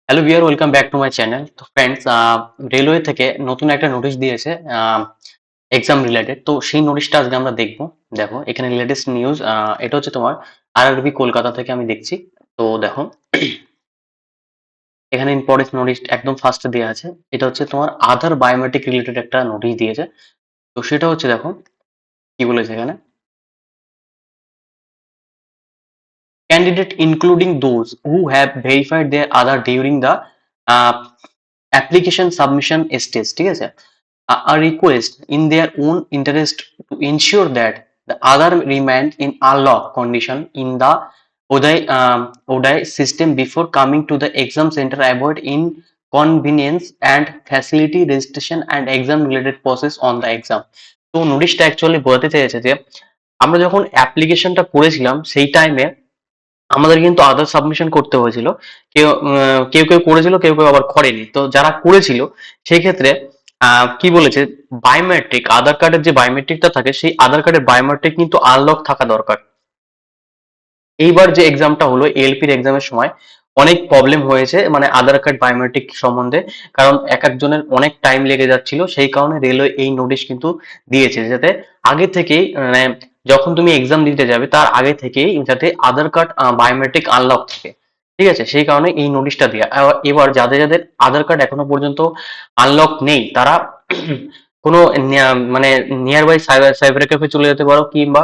Hello viewer, welcome back to my channel. তো friends, railway থেকে নতুন একটা নোটিশ দিয়েছে এক্সাম রিলেটেড। তো সেই নোটিশটা আজকে আমরা দেখব। দেখো এখানে লেটেস্ট নিউজ, এটা হচ্ছে তোমার আরআরবি কলকাতা থেকে আমি দেখছি। তো দেখো এখানে ইম্পর্টেন্ট নোটিশ একদম ফার্স্টে দেওয়া আছে। এটা হচ্ছে তোমার আধার বায়োমেট্রিক রিলেটেড একটা নোটিশ দিয়েছে। তো সেটা হচ্ছে দেখো কি বলেছে এখানে, candidate including those who have verified their Aadhaar during the application submission stage, ঠিক আছে, a request in their own interest to ensure that the Aadhaar remains in unlocked condition in the Uday system before coming to the exam center, avoid inconvenience and facility registration and exam related process on the exam. তো নোটিশটা actually বলতে চেয়েছে যে আমরা যখন অ্যাপ্লিকেশনটা করেছিলাম সেই টাইমে আমাদের কিন্তু আধার সাবমিশন করতে হয়েছিল। কেউ কেউ করেছিল, কেউ কেউ আবার করেনি। তো যারা করেছিল সেই ক্ষেত্রে কি বলেছে, বায়োমেট্রিক আধার কার্ডের যে বায়োমেট্রিকটা থাকে সেই আধার কার্ডের বায়োমেট্রিক কিন্তু আনলক থাকা দরকার। এইবার যে এক্সামটা হলো এএলপির এক্সামের সময় অনেক প্রবলেম হয়েছে মানে আধার কার্ড বায়োমেট্রিক সম্বন্ধে, কারণ এক একজনের অনেক টাইম লেগে যাচ্ছিল। সেই কারণে রেলওয়ে এই নোটিশ কিন্তু দিয়েছে যাতে আগে থেকেই মানে যখন তুমি এক্সাম দিতে যাবে তার আগে থেকেই যাতে আধার কার্ড বায়োমেট্রিক আনলক থাকে। ঠিক আছে, সেই কারণে এই নোটিশটা দেওয়া। এবার যাদের যাদের আধার কার্ড এখনো পর্যন্ত আনলক নেই তারা কোনো মানে নিয়ার বাই সাইবার ক্যাফে চলে যেতে পারো, কিংবা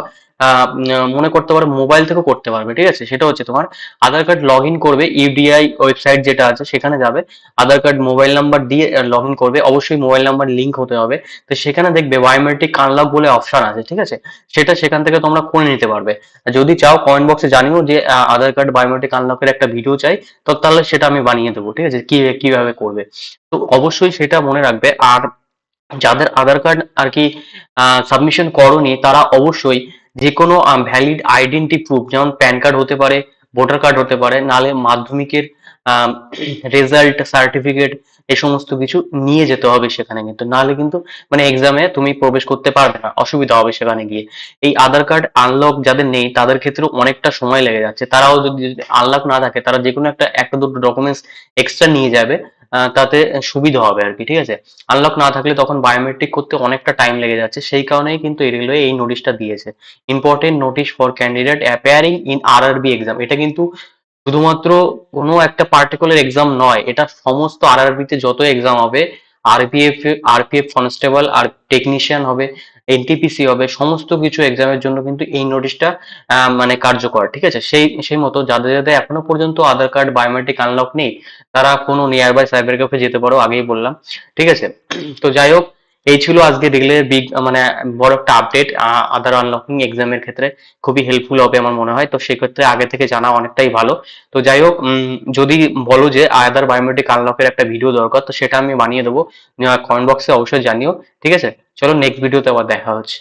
মনে করতে পারো মোবাইল থেকেও করতে পারবে। ঠিক আছে, সেটা হচ্ছে তোমার আধার কার্ড লগ ইন করবে, ইউডিআই ওয়েবসাইট যেটা আছে সেখানে যাবে, আধার কার্ড মোবাইল নাম্বার দিয়ে লগ ইন করবে, অবশ্যই মোবাইল নাম্বার লিঙ্ক হতে হবে। তো সেখানে দেখবে বায়োমেট্রিক আনলক বলে অপশন আছে। ঠিক আছে, সেটা সেখান থেকে তোমরা করে নিতে পারবে। যদি চাও কমেন্ট বক্সে জানিও যে আধার কার্ড বায়োমেট্রিক আনলকের একটা ভিডিও চাই, তো তাহলে সেটা আমি বানিয়ে দেবো। ঠিক আছে, কিভাবে করবে তো অবশ্যই সেটা মনে রাখবে। আর যাদের আধার কার্ড আর কি সাবমিশন করনি তারা অবশ্যই যে কোনো ভ্যালিড আইডেন্টি প্রুফ, যেমন প্যান কার্ড হতে পারে, ভোটার কার্ড হতে পারে, নাহলে মাধ্যমিকের রেজাল্ট সার্টিফিকেট, এই সমস্ত কিছু নিয়ে যেতে হবে সেখানে। কিন্তু নাহলে কিন্তু মানে এক্সামে তুমি প্রবেশ করতে পারবে না, অসুবিধা হবে সেখানে গিয়ে। এই আধার কার্ড আনলক যাদের নেই তাদের ক্ষেত্রে অনেকটা সময় লেগে যাচ্ছে। তারাও যদি আনলক না থাকে তারা যে কোনো একটা দুটো ডকুমেন্টস এক্সট্রা নিয়ে যাবে, তাতে সুবিধা হবে আর কি। ঠিক আছে, আনলক না থাকলে তখন বায়োমেট্রিক করতে অনেকটা টাইম লেগে যাচ্ছে। সেই কারণেই কিন্তু রেলওয়ে এই নোটিশটা দিয়েছে, important notice for candidate appearing in RRB exam. এটা কিন্তু শুধুমাত্র কোনো একটা পার্টিকুলার এক্সাম নয়, এটা সমস্ত আরআরবি তে যত এক্সাম হবে, আরপিএফ আরপিএফ কনস্টেবল আর টেকনিশিয়ান হবে, এনটিপিসি হবে, সমস্ত কিছু এক্সামের জন্য কিন্তু এই নোটিশটা মানে কার্যকর। ঠিক আছে, সেই সেই মতো যাদের যাদের এখনো পর্যন্ত আধার কার্ড বায়োমেট্রিক আনলক নেই তারা কোনো নিয়ার বাই সাইবার ক্যাফে যেতে পারো, আগেই বললাম। ঠিক আছে, তো যাই হোক, এই ছিল আজকে দেখলে বিগ মানে বড় একটা আপডেট আধার আনলকিং এক্সামের ক্ষেত্রে। খুবই হেল্পফুল হবে আমার মনে হয়। তো সেক্ষেত্রে আগে থেকে জানা অনেকটাই ভালো। তো যাই হোক, যদি বলো যে আধার বায়োমেট্রিক আনলকের একটা ভিডিও দরকার, তো সেটা আমি বানিয়ে দেবো। কমেন্ট বক্সে অবশ্যই জানিও। ঠিক আছে, চলো নেক্সট ভিডিওতে আবার দেখা হচ্ছে।